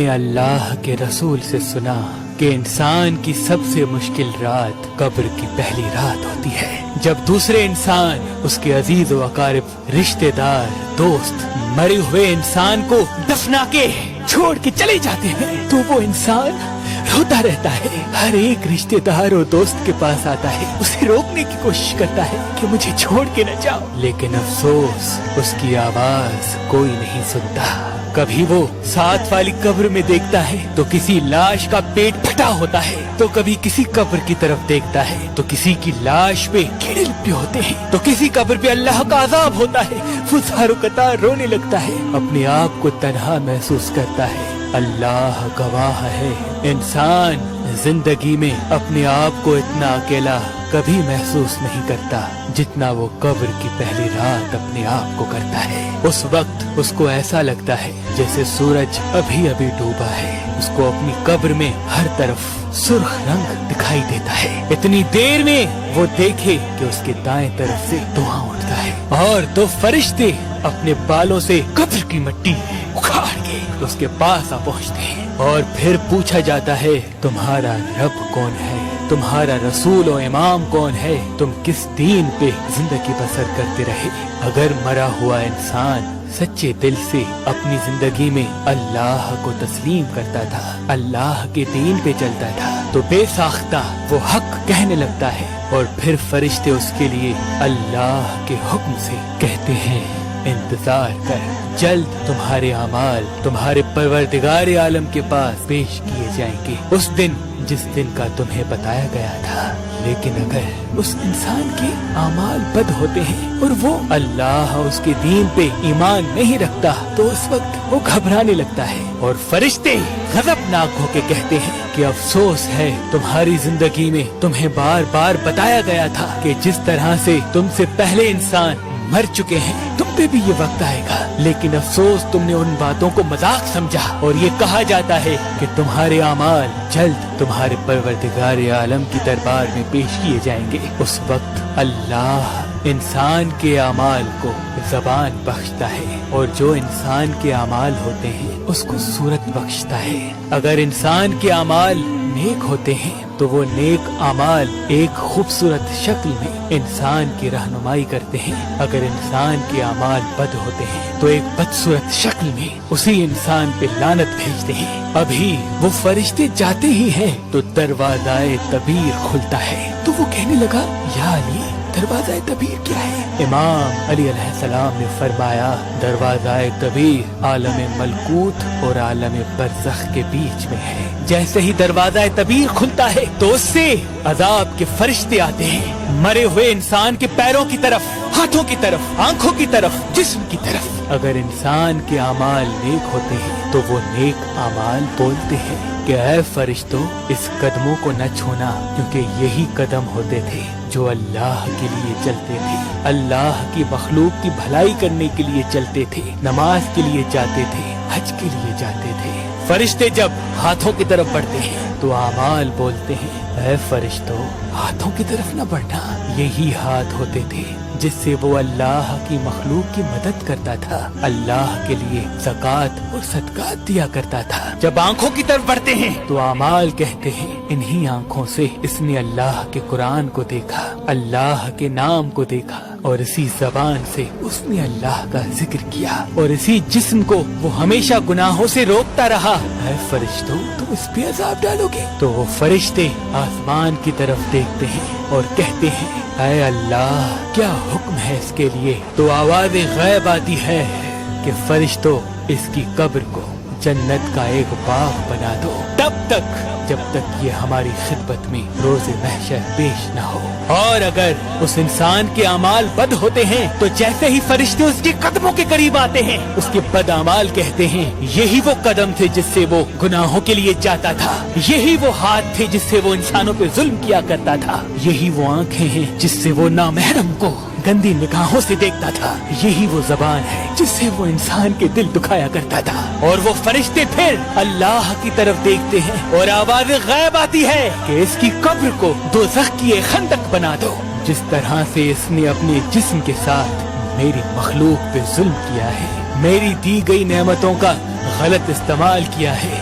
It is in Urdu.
اللہ کے رسول سے سنا کہ انسان کی سب سے مشکل رات قبر کی پہلی رات ہوتی ہے، جب دوسرے انسان، اس کے عزیز و اقارب، رشتہ دار، دوست مرے ہوئے انسان کو دفنا کے چھوڑ کے چلے جاتے ہیں تو وہ انسان روتا رہتا ہے۔ ہر ایک رشتہ دار اور دوست کے پاس آتا ہے، اسے روکنے کی کوشش کرتا ہے کہ مجھے چھوڑ کے نہ جاؤ، لیکن افسوس اس کی آواز کوئی نہیں سنتا۔ کبھی وہ ساتھ والی قبر میں دیکھتا ہے تو کسی لاش کا پیٹ پھٹا ہوتا ہے، تو کبھی کسی قبر کی طرف دیکھتا ہے تو کسی کی لاش پہ کیڑے لپٹے ہوتے ہیں، تو کسی قبر پہ اللہ کا عذاب ہوتا ہے۔ وہ زار و قطار رونے لگتا ہے، اپنے آپ کو تنہا محسوس کرتا ہے۔ اللہ گواہ ہے، انسان زندگی میں اپنے آپ کو اتنا اکیلا کبھی محسوس نہیں کرتا جتنا وہ قبر کی پہلی رات اپنے آپ کو کرتا ہے۔ اس وقت اس کو ایسا لگتا ہے جیسے سورج ابھی ابھی ڈوبا ہے، اس کو اپنی قبر میں ہر طرف سرخ رنگ دکھائی دیتا ہے۔ اتنی دیر میں وہ دیکھے کہ اس کے دائیں طرف سے دھواں اٹھتا ہے اور دو فرشتے اپنے بالوں سے قبر کی مٹی اکھاڑ کے اس کے پاس آ پہنچتے ہیں، اور پھر پوچھا جاتا ہے تمہارا رب کون ہے، تمہارا رسول و امام کون ہے، تم کس دین پہ زندگی بسر کرتے رہے۔ اگر مرا ہوا انسان سچے دل سے اپنی زندگی میں اللہ کو تسلیم کرتا تھا، اللہ کے دین پہ چلتا تھا، تو بے ساختہ وہ حق کہنے لگتا ہے، اور پھر فرشتے اس کے لیے اللہ کے حکم سے کہتے ہیں انتظار کر، جلد تمہارے اعمال تمہارے پروردگار عالم کے پاس پیش کیے جائیں گے، اس دن جس دن کا تمہیں بتایا گیا تھا۔ لیکن اگر اس انسان کے اعمال بد ہوتے ہیں اور وہ اللہ اس کے دین پہ ایمان نہیں رکھتا تو اس وقت وہ گھبرانے لگتا ہے، اور فرشتے غضبناک ہو کے کہتے ہیں کہ افسوس ہے، تمہاری زندگی میں تمہیں بار بار بتایا گیا تھا کہ جس طرح سے تم سے پہلے انسان مر چکے ہیں تم پہ بھی یہ وقت آئے گا، لیکن افسوس تم نے ان باتوں کو مذاق سمجھا، اور یہ کہا جاتا ہے کہ تمہارے اعمال جلد تمہارے پروردگار عالم کی دربار میں پیش کیے جائیں گے۔ اس وقت اللہ انسان کے اعمال کو زبان بخشتا ہے، اور جو انسان کے اعمال ہوتے ہیں اس کو صورت بخشتا ہے۔ اگر انسان کے اعمال نیک ہوتے ہیں تو وہ نیک اعمال ایک خوبصورت شکل میں انسان کی رہنمائی کرتے ہیں، اگر انسان کے اعمال بد ہوتے ہیں تو ایک بدصورت شکل میں اسی انسان پہ لعنت بھیجتے ہیں۔ ابھی وہ فرشتے جاتے ہی ہیں تو دروازہ تبیر کھلتا ہے، تو وہ کہنے لگا یا علی دروازہ تبیر کیا ہے؟ امام علی علیہ السلام نے فرمایا دروازہ تبیر عالم ملکوت اور عالم برزخ کے بیچ میں ہے۔ جیسے ہی دروازہ تبیر کھلتا ہے تو اس سے عذاب کے فرشتے آتے ہیں، مرے ہوئے انسان کے پیروں کی طرف، ہاتھوں کی طرف، آنکھوں کی طرف، جسم کی طرف۔ اگر انسان کے اعمال نیک ہوتے ہیں تو وہ نیک اعمال بولتے ہیں کہ اے فرشتوں اس قدموں کو نہ چھونا، کیونکہ یہی قدم ہوتے تھے جو اللہ کے لیے چلتے تھے، اللہ کی مخلوق کی بھلائی کرنے کے لیے چلتے تھے، نماز کے لیے جاتے تھے، حج کے لیے جاتے تھے۔ فرشتے جب ہاتھوں کی طرف بڑھتے ہیں تو اعمال بولتے ہیں اے فرشتوں ہاتھوں کی طرف نہ بڑھنا، یہی ہاتھ ہوتے تھے جس سے وہ اللہ کی مخلوق کی مدد کرتا تھا، اللہ کے لیے زکوٰۃ اور صدقات دیا کرتا تھا۔ جب آنکھوں کی طرف بڑھتے ہیں تو اعمال کہتے ہیں انہی آنکھوں سے اس نے اللہ کے قرآن کو دیکھا، اللہ کے نام کو دیکھا، اور اسی زبان سے اس نے اللہ کا ذکر کیا، اور اسی جسم کو وہ ہمیشہ گناہوں سے روکتا رہا۔ اے فرشتوں تم اس پہ عذاب ڈالو گے؟ تو وہ فرشتے آسمان کی طرف دیکھتے ہیں اور کہتے ہیں اے اللہ کیا حکم ہے اس کے لیے؟ تو آواز غیب آتی ہے کہ فرشتوں اس کی قبر کو جنت کا ایک باغ بنا دو، تب تک جب تک یہ ہماری خدمت میں روز محشر پیش نہ ہو۔ اور اگر اس انسان کے اعمال بد ہوتے ہیں تو جیسے ہی فرشتے اس کے قدموں کے قریب آتے ہیں اس کے بد اعمال کہتے ہیں یہی وہ قدم تھے جس سے وہ گناہوں کے لیے جاتا تھا، یہی وہ ہاتھ تھے جس سے وہ انسانوں پہ ظلم کیا کرتا تھا، یہی وہ آنکھیں ہیں جس سے وہ نامحرم کو گندی نگاہوں سے دیکھتا تھا، یہی وہ زبان ہے جس سے وہ انسان کے دل دکھایا کرتا تھا۔ اور وہ فرشتے پھر اللہ کی طرف دیکھتے ہیں اور آواز غیب آتی ہے کہ اس کی قبر کو دوزخ کی ایک خندق بنا دو۔ جس طرح سے اس نے اپنے جسم کے ساتھ میری مخلوق پہ ظلم کیا ہے، میری دی گئی نعمتوں کا غلط استعمال کیا ہے،